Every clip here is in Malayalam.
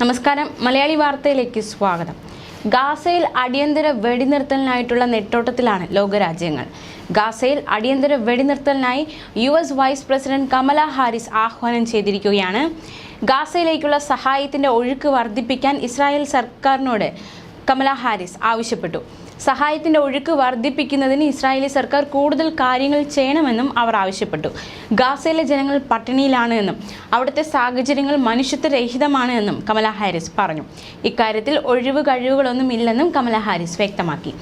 നമസ്കാരം, മലയാളി വാർത്തയിലേക്ക് സ്വാഗതം. ഗാസയിൽ അടിയന്തര വെടിനിർത്തലിനായിട്ടുള്ള നെട്ടോട്ടത്തിലാണ് ലോകരാജ്യങ്ങൾ. ഗാസയിൽ അടിയന്തര വെടിനിർത്തലിനായി US vice president Kamala Harris ആഹ്വാനം ചെയ്തിരിക്കുകയാണ്. ഗാസയിലേക്കുള്ള സഹായത്തിന്റെ ഒഴുക്ക് വർദ്ധിപ്പിക്കാൻ ഇസ്രായേൽ സർക്കാരിനോട് കമല ഹാരിസ് ആവശ്യപ്പെട്ടു. സഹായത്തിന്റെ ഒഴുക്ക് വർദ്ധിപ്പിക്കുന്നതിന് ഇസ്രായേലി സർക്കാർ കൂടുതൽ കാര്യങ്ങൾ ചെയ്യണമെന്നും അവർ ആവശ്യപ്പെട്ടു. ഗാസയിലെ ജനങ്ങൾ പട്ടിണിയിലാണ് എന്നും അവിടുത്തെ സാഹചര്യങ്ങൾ മനുഷ്യത്വരഹിതമാണ് എന്നും കമല ഹാരിസ് പറഞ്ഞു. ഇക്കാര്യത്തിൽ ഒഴിവ് കഴിവുകളൊന്നും ഇല്ലെന്നും കമല ഹാരിസ് വ്യക്തമാക്കി.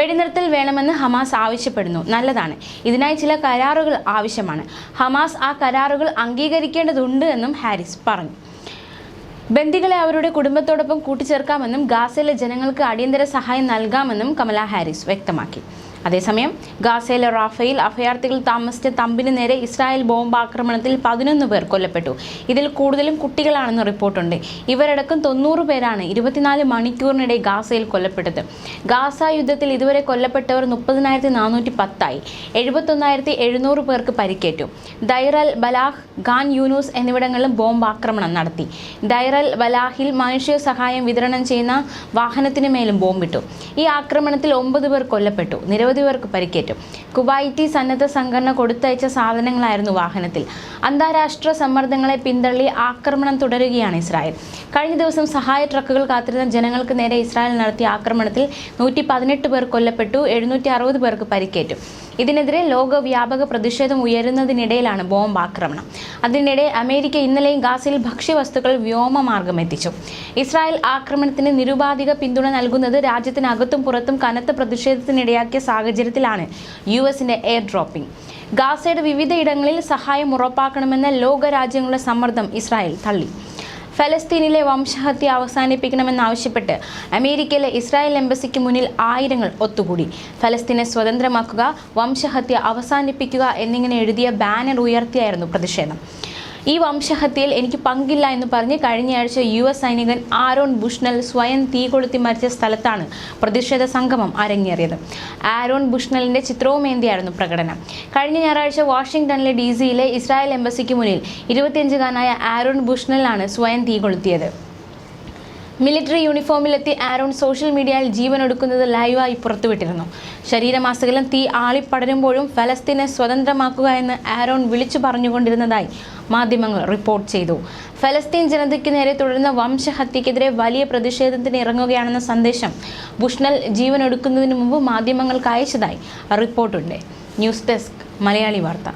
വെടിനിർത്തൽ വേണമെന്ന് ഹമാസ് ആവശ്യപ്പെടുന്നു, നല്ലതാണ്. ഇതിനായി ചില കരാറുകൾ ആവശ്യമാണ്. ഹമാസ് ആ കരാറുകൾ അംഗീകരിക്കേണ്ടതുണ്ട് എന്നും ഹാരിസ് പറഞ്ഞു. ബന്ദികളെ അവരുടെ കുടുംബത്തോടൊപ്പം കൂട്ടിച്ചേർക്കാമെന്നും ഗാസയിലെ ജനങ്ങൾക്ക് അടിയന്തര സഹായം നൽകാമെന്നും കമല ഹാരിസ് വ്യക്തമാക്കി. അതേസമയം ഗാസയിലെ റാഫയിൽ അഭയാർത്ഥികൾ താമസിച്ച തമ്പിന് നേരെ ഇസ്രായേൽ ബോംബാക്രമണത്തിൽ 11 പേർ കൊല്ലപ്പെട്ടു. ഇതിൽ കൂടുതലും കുട്ടികളാണെന്ന് റിപ്പോർട്ടുണ്ട്. ഇവരടക്കം 90 പേരാണ് 24 മണിക്കൂറിനിടെ ഗാസയിൽ കൊല്ലപ്പെട്ടത്. ഗാസ യുദ്ധത്തിൽ ഇതുവരെ കൊല്ലപ്പെട്ടവർ 30,410 71,700 പേർക്ക് പരിക്കേറ്റു. ദൈർ അൽ ബലാഹ്, ഖാൻ യൂനൂസ് എന്നിവിടങ്ങളിലും ബോംബാക്രമണം നടത്തി. ദൈർ അൽ ബലാഹിൽ മനുഷ്യ സഹായം വിതരണം ചെയ്യുന്ന വാഹനത്തിന് മേലും ബോംബിട്ടു. ഈ ആക്രമണത്തിൽ 9 പേർ കൊല്ലപ്പെട്ടു, നിരവധി പേർക്ക് പരിക്കേറ്റു. കുവൈറ്റി സന്നദ്ധ സംഘടന കൊടുത്തയച്ച സാധനങ്ങളായിരുന്നു വാഹനത്തിൽ. അന്താരാഷ്ട്ര സമ്മർദ്ദങ്ങളെ പിന്തള്ളി ആക്രമണം തുടരുകയാണ് ഇസ്രായേൽ. കഴിഞ്ഞ ദിവസം സഹായ ട്രക്കുകൾ കാത്തിരുന്ന ജനങ്ങൾക്ക് നേരെ ഇസ്രായേൽ നടത്തിയ ആക്രമണത്തിൽ 118 പേർ കൊല്ലപ്പെട്ടു, 760 പേർക്ക് പരിക്കേറ്റു. ഇതിനെതിരെ ലോകവ്യാപക പ്രതിഷേധം ഉയരുന്നതിനിടയിലാണ് ബോംബ് ആക്രമണം. അതിനിടെ അമേരിക്ക ഇന്നലെയും ഗാസയിൽ ഭക്ഷ്യവസ്തുക്കൾ വ്യോമമാർഗം എത്തിച്ചു. ഇസ്രായേൽ ആക്രമണത്തിന് നിരുപാധിക പിന്തുണ നൽകുന്നത് രാജ്യത്തിനകത്തും പുറത്തും കനത്ത പ്രതിഷേധത്തിനിടയാക്കിയ സാഹചര്യത്തിലാണ് US-ന്റെ എയർ ഡ്രോപ്പിംഗ്. ഗാസയുടെ വിവിധയിടങ്ങളിൽ സഹായം ഉറപ്പാക്കണമെന്ന ലോകരാജ്യങ്ങളുടെ സമ്മർദ്ദം ഇസ്രായേൽ തള്ളി. ഫലസ്തീനിലെ വംശഹത്യ അവസാനിപ്പിക്കണമെന്നാവശ്യപ്പെട്ട് അമേരിക്കയിലെ ഇസ്രായേൽ എംബസിക്ക് മുന്നിൽ ആയിരങ്ങൾ ഒത്തുകൂടി. ഫലസ്തീനെ സ്വതന്ത്രമാക്കുക, വംശഹത്യ അവസാനിപ്പിക്കുക എന്നിങ്ങനെ എഴുതിയ ബാനർ ഉയർത്തിയായിരുന്നു പ്രതിഷേധം. ഈ വംശഹത്യയിൽ എനിക്ക് പങ്കില്ല എന്ന് പറഞ്ഞ് കഴിഞ്ഞയാഴ്ച US സൈനികൻ ആരോൺ ബുഷ്നൽ സ്വയം തീ കൊളുത്തി മരിച്ച സ്ഥലത്താണ് പ്രതിഷേധ സംഗമം അരങ്ങേറിയത്. ആരോൺ ബുഷ്നലിന്റെ ചിത്രവുമേന്തിയായിരുന്നു പ്രകടനം. കഴിഞ്ഞ ഞായറാഴ്ച വാഷിംഗ്ടണിലെ DC-യിലെ ഇസ്രായേൽ എംബസിക്ക് മുന്നിൽ 25-കാരനായ ആരോൺ ബുഷ്നലാണ് സ്വയം തീ കൊളുത്തിയത്. മിലിറ്ററി യൂണിഫോമിലെത്തി ആരോൺ സോഷ്യൽ മീഡിയയിൽ ജീവനൊടുക്കുന്നത് ലൈവായി പുറത്തുവിട്ടിരുന്നു. ശരീരമാസകലം തീ ആളിപ്പടരുമ്പോഴും ഫലസ്തീനെ സ്വതന്ത്രമാക്കുക എന്ന് ആരോൺ വിളിച്ചു പറഞ്ഞുകൊണ്ടിരുന്നതായി മാധ്യമങ്ങൾ റിപ്പോർട്ട് ചെയ്തു. ഫലസ്തീൻ ജനതയ്ക്ക് നേരെ തുടരുന്ന വംശഹത്യക്കെതിരെ വലിയ പ്രതിഷേധത്തിന് ഇറങ്ങുകയാണെന്ന സന്ദേശം ബുഷ്നൽ ജീവനൊടുക്കുന്നതിന് മുമ്പ് മാധ്യമങ്ങൾക്ക് അയച്ചതായി റിപ്പോർട്ടുണ്ട്. ന്യൂസ് ഡെസ്ക്, മലയാളി വാർത്ത.